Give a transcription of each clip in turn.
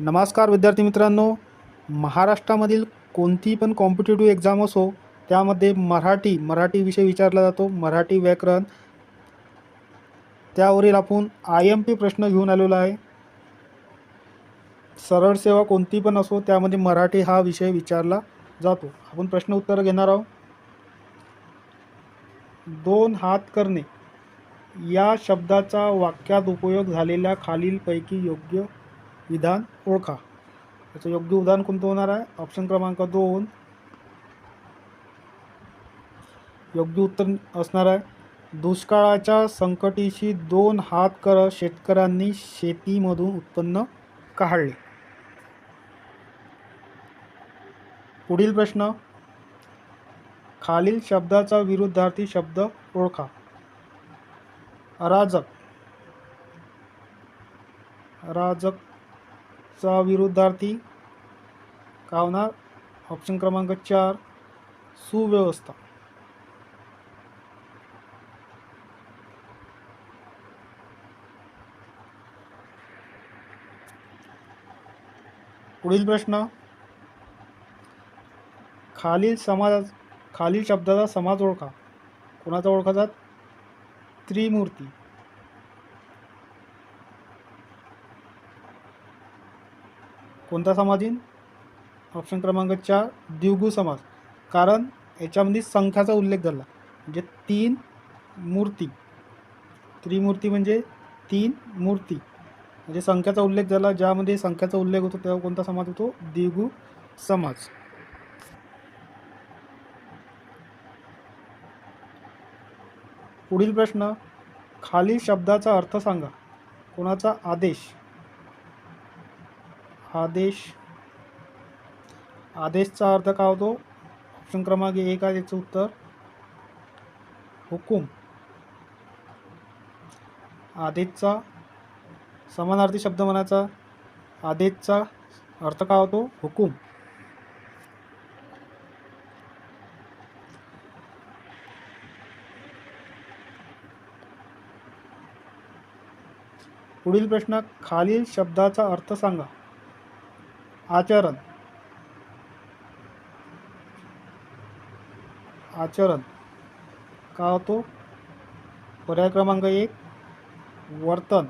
नमस्कार विद्यार्थी मित्रांनो. महाराष्ट्रामधील कोणती पण कॉम्पिटिटिव्ह एक्झाम असो, त्यामध्ये मराठी विषय विचारला जातो. मराठी व्याकरण त्यावरील आपण IMP प्रश्न घेऊन आलेलो आहे. सरळ सेवा कोणती पण असो, त्यामध्ये मराठी हा विषय विचारला जातो. आपण प्रश्न उत्तर घेणार आहोत. दोन हात करणे या शब्दाचा वाक्यात उपयोग झालेल्या खालीलपैकी योग्य विधान ओळखा. याचं योग्य उदाहरण कोणतं होणार आहे? ऑप्शन क्रमांक 2 योग्य उत्तर असणार आहे. दुष्काळाच्या संकटाशी दोन हात करत शेतकऱ्यांनी शेतीमधून उत्पन्न काढले. पुढील प्रश्न, खालील शब्दाचा विरुद्धार्थी शब्द ओळखा. अराजक. अराजकचा विरुद्धार्थी काय होणार? ऑप्शन क्रमांक 4 सुव्यवस्था. पुढील प्रश्न, खालील शब्दाचा समाज ओळखा. कोणाचा ओळखायचा? त्रिमूर्ती. कोणता समाज येईल? ऑप्शन क्रमांक 4 द्विगु समाज. कारण याच्यामध्ये संख्याचा उल्लेख झाला, म्हणजे 3 मूर्ती. त्रिमूर्ती म्हणजे 3 मूर्ती, म्हणजे संख्याचा उल्लेख झाला. ज्यामध्ये संख्याचा उल्लेख होतो तेव्हा कोणता समाज होतो? द्विगु समाज. पुढील प्रश्न, खालील शब्दाचा अर्थ सांगा. कोणाचा? आदेश. आदेशचा अर्थ काय होतो? ऑप्शन क्रमांक 1 आहे याचं उत्तर हुकूम. आदेशचा समानार्थी शब्द म्हणायचा. आदेशचा अर्थ काय होतो? हुकूम. पुढील प्रश्न, खालील शब्दाचा अर्थ सांगा. आचरण. आचरण काय होतो? पर्याय क्रमांक 1 वर्तन.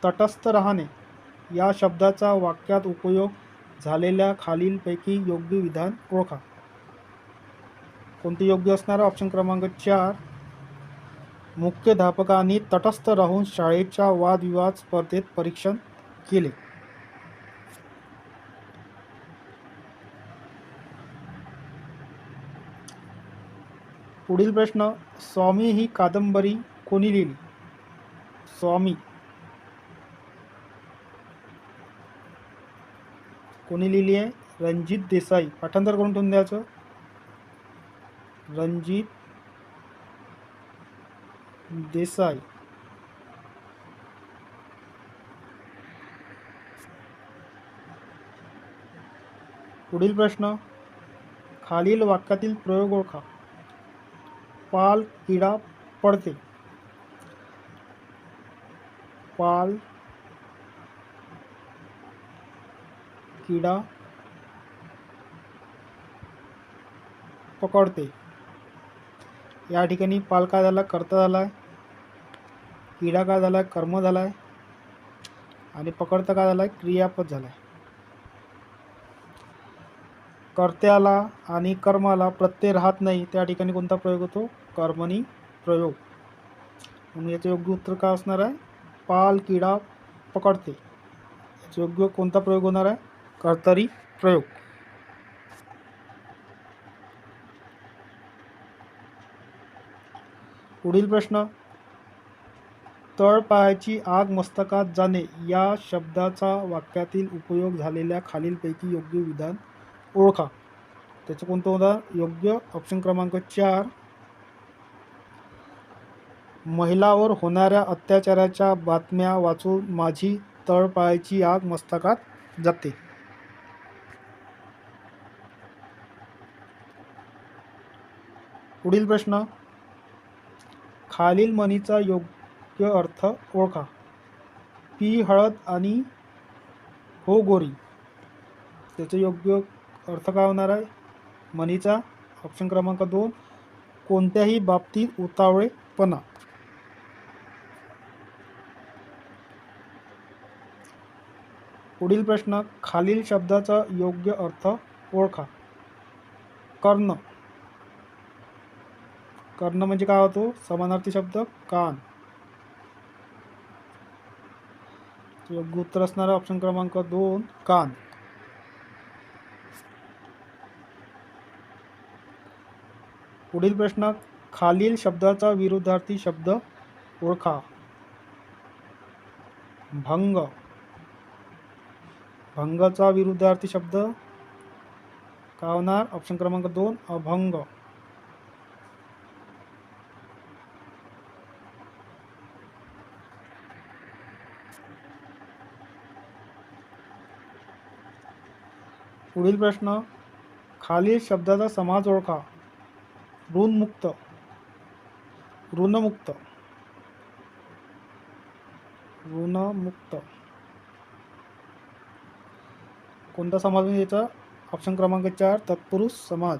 तटस्थ राहणे या शब्दाचा वाक्यात उपयोग झालेल्या खालीलपैकी योग्य विधान ओळखा. कोणते योग्य असणार? ऑप्शन क्रमांक 4 मुख्याध्यापकांनी तटस्थ राहून शाळेच्या वादविवाद स्पर्धेत परीक्षण केले. पुढील प्रश्न, स्वामी ही कादंबरी कोणी लिहिली? स्वामी कोणी लिहिली आहे? रणजित देसाई. पाठांतर करून ठेवून द्यायचं. रणजित देसाई. पुढील प्रश्न, खालील वाक्यातील प्रयोग ओळखा. पाल किडा पडते. पाल किडा पकडते. या ठिकाणी पाल काय झाला? कर्ता झाला आहे. किडा काय झाला? कर्म झाला आहे. आणि पकडता काय झाला? क्रियापद झाला आहे. कर्त्याला आणि कर्माला प्रत्यय राहत नाही, त्या ठिकाणी कोणता प्रयोग होतो? कर्मणी प्रयोग. म्हणून याचं योग्य उत्तर काय असणार आहे? पाल किडा पकडते. याचं योग्य कोणता प्रयोग होणार आहे? कर्तरी प्रयोग. पुढील प्रश्न, तळपायाची आग मस्तकात जाणे या शब्दाचा वाक्यातील उपयोग झालेल्या खालीलपैकी योग्य विधान ओळखा. त्याचं कोणतं होता योग्य? ऑप्शन क्रमांक 4 महिलावर होणाऱ्या अत्याचाराच्या बातम्या वाचून माझी तळपायाची आग मस्तकात जाते. पुढील प्रश्न, खालील म्हणीचा योग्य अर्थ ओळखा. पी हळद आणि हो गोरी, त्याचा योग्य अर्थ काय होणार आहे म्हणीचा? ऑप्शन क्रमांक 2, कोणत्याही बाबतीत उतावळेपणा. पुढील प्रश्न, खालील शब्दाचा योग्य अर्थ ओळखा. कर्ण. कर्ण म्हणजे काय होतो? समानार्थी शब्द कान. योग्य उत्तर असणार ऑप्शन क्रमांक 2, कान. पुढील प्रश्न, खालील शब्दाचा विरुद्धार्थी शब्द ओळखा. भंग. भंगाचा विरुद्धार्थी शब्द काय होणार? ऑप्शन क्रमांक 2, अभंग. पुढील प्रश्न, खालील शब्दाचा समास ओळखा. ऋणमुक्त. ऋणमुक्त. ऋणमुक्त कोणता समाज म्हणजे याचा? ऑप्शन क्रमांक 4, तत्पुरुष समाज.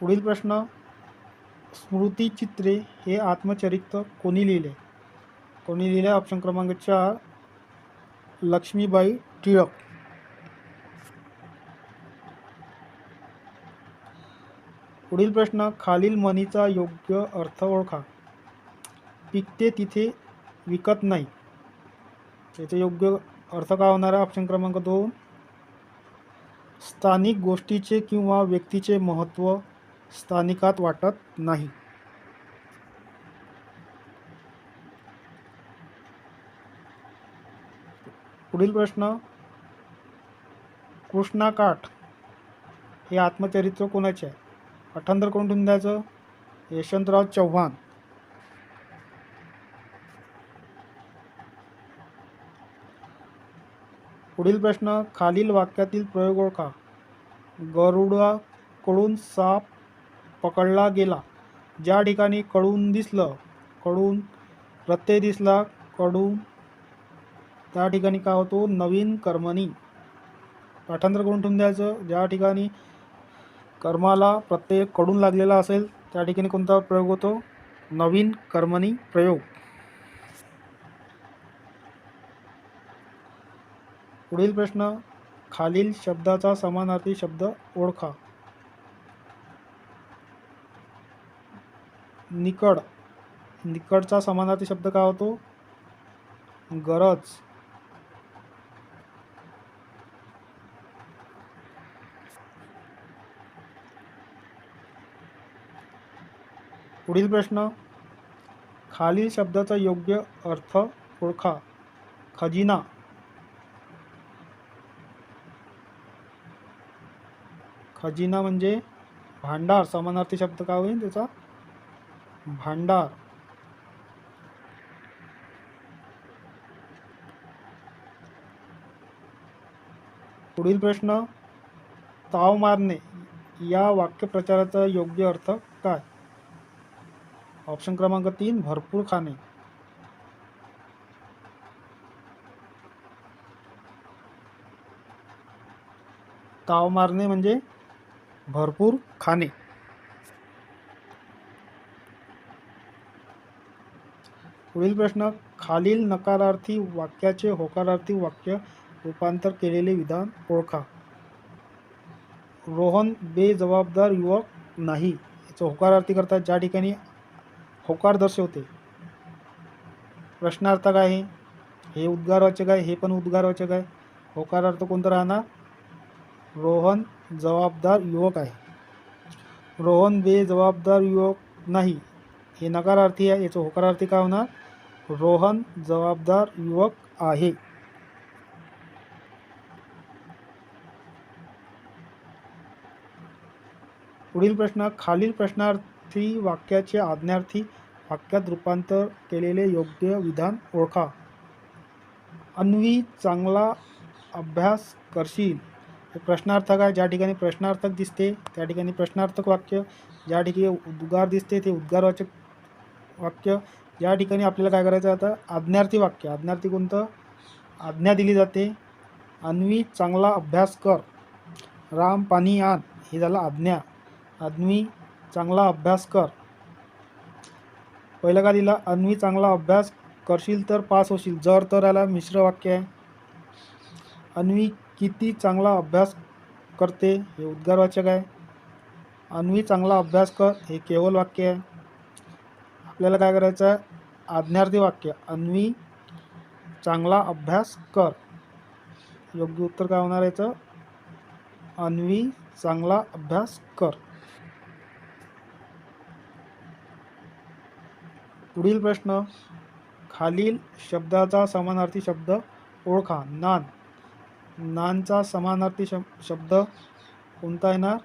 पुढील प्रश्न, स्मृतिचित्रे हे आत्मचरित्र कोणी लिहिले? कोणी लिहिले? ऑप्शन क्रमांक 4, लक्ष्मीबाई टिळक. पुढील प्रश्न, खालील म्हणीचा योग्य अर्थ ओळखा. पिकते तिथे विकत नाही, याचा योग्य अर्थ काय होणार आहे? ऑप्शन क्रमांक 2, स्थानिक गोष्टीचे किंवा व्यक्तीचे महत्त्व स्थानिकात वाटत नाही. पुढील प्रश्न, कृष्णाकाठ हे आत्मचरित्र कोणाचे आहे? पाठांतर करून ठेवून द्यायचं. यशवंतराव चव्हाण. पुढील प्रश्न, खालील वाक्यातील प्रयोग ओळखा. गरुडाकडून साप पकडला गेला. ज्या ठिकाणी कडून दिसलं, कडून प्रत्यय दिसला, कडून, त्या ठिकाणी काय होतो? नवीन कर्मणी. पाठांतर करून ठेवून द्यायचं. ज्या ठिकाणी कर्माला प्रत्यय कडून लागलेला असेल त्या ठिकाणी कोणता प्रयोग होतो? नवीन कर्मणी प्रयोग. पुढील प्रश्न, खालील शब्दाचा समानार्थी शब्द ओळखा. निकड. निकडचा समानार्थी शब्द काय होतो? गरज. पुढील प्रश्न, खालील शब्दाचा योग्य अर्थ ओळखा. खजिना. खजिना म्हणजे भांडार. समानार्थी शब्द काय होईल त्याचा? भांडार. पुढील प्रश्न, ताव मारणे या वाक्यप्रचाराचा योग्य अर्थ काय? ऑप्शन क्रमांक 3, भरपूर खाणे. ताव मारणे म्हणजे भरपूर खाणे. पुढील प्रश्न, खालील नकारार्थी वाक्याचे होकारार्थी वाक्य रूपांतर केलेले विधान ओळखा. रोहन बेजबाबदार युवक नाही, याचं होकारार्थी करतात ज्या ठिकाणी होकार दर्शवते. प्रश्नार्थक आहे, हे उद्गारवाचक आहे, हे पण उद्गारवाचक आहे. होकारार्थ कोणता राहणार? रोहन जबाबदार युवक आहे. रोहन बेजबाबदार युवक नाही हे नकारार्थी आहे, याचं होकारार्थी काय होणार? रोहन जबाबदार युवक आहे. पुढील प्रश्न, खालील प्रश्नार्थी वाक्याचे आज्ञार्थी वाक्यात रूपांतर केलेले योग्य विधान ओळखा. अन्वी चांगला अभ्यास करशील. हे प्रश्नार्थक आहे. ज्या ठिकाणी प्रश्नार्थक दिसते त्या ठिकाणी प्रश्नार्थक वाक्य, ज्या ठिकाणी उद्गार दिसते ते उद्गारवाचक वाक्य. या ठिकाणी आपल्याला काय करायचं आहे आता, आज्ञार्थी वाक्य. आज्ञार्थी कोणतं, आज्ञा दिली जाते. अन्वी चांगला अभ्यास कर. राम पाणी आण, हे झालं आज्ञा. अन्वी चांगला अभ्यास कर. पहिलं का दिला, अन्वी चांगला अभ्यास करशील तर पास होशील. जर तर याला मिश्र वाक्य आहे. अन्वी किती चांगला अभ्यास करते, हे उद्गारवाचक आहे. अन्वी चांगला अभ्यास कर, हे केवल वाक्य आहे. आपल्याला काय करायचं आहे, आज्ञार्थी वाक्य. अन्वी चांगला अभ्यास कर. योग्य उत्तर काय होणार याचं, अन्वी चांगला अभ्यास कर. पुढील प्रश्न, खालील शब्दाचा समानार्थी शब्द ओळखा. नान. नानचा समानार्थी शब्द कोणता येणार,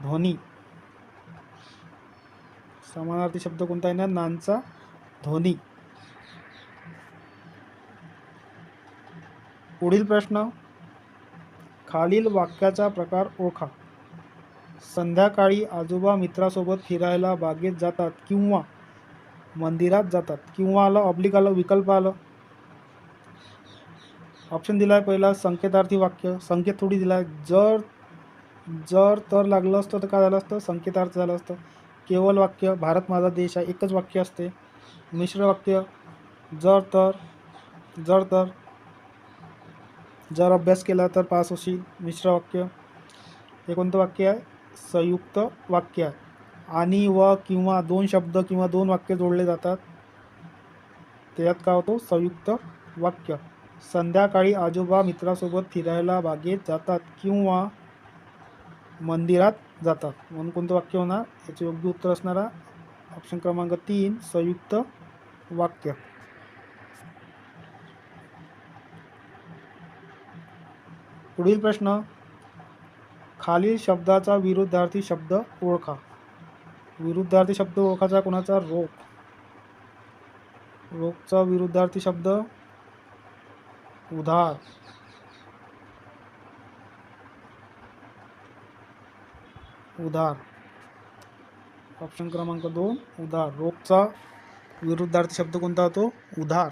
ध्वनी. समानार्थी शब्द कोणता येणार, नानचा ध्वनी. पुढील प्रश्न, खालील वाक्याचा प्रकार ओळखा. संध्याकाळी आजोबा मित्रासोबत फिरायला बागेत जातात किंवा मंदिरात जातात. किंवा आलं, ऑब्लिक आलं, विकल्प आलं. ऑप्शन दिला आहे पहिला, संकेतार्थी वाक्य. संकेत थोडी दिला आहे. जर तर लागलं असतं तर काय झालं असतं, संकेतार्थ झालं असतं. केवल वाक्य, भारत माझा देश आहे, एकच वाक्य असते. मिश्र वाक्य, जर अभ्यास केला तर पास होशील. मिश्र वाक्य. हे कोणतं वाक्य आहे, संयुक्त वाक्य आहे. आणि व किंवा दोन शब्द किंवा दोन वाक्य जोडले जातात, त्यात काय होतो, संयुक्त वाक्य. संध्याकाळी आजोबा मित्रासोबत फिरायला बागेत जातात किंवा मंदिरात जातात, म्हणून कोणतं वाक्य होणार, याचे योग्य उत्तर असणारा ऑप्शन क्रमांक 3, संयुक्त वाक्य. पुढील प्रश्न, खालील शब्दाचा विरुद्धार्थी शब्द ओळखा. विरुद्धार्थी शब्द ओळखायचा कोणाचा, रोग. रोगचा विरुद्धार्थी शब्द उधार. उधार, ऑप्शन क्रमांक 2, उधार. रोगचा विरुद्धार्थी शब्द कोणता होतो, उधार.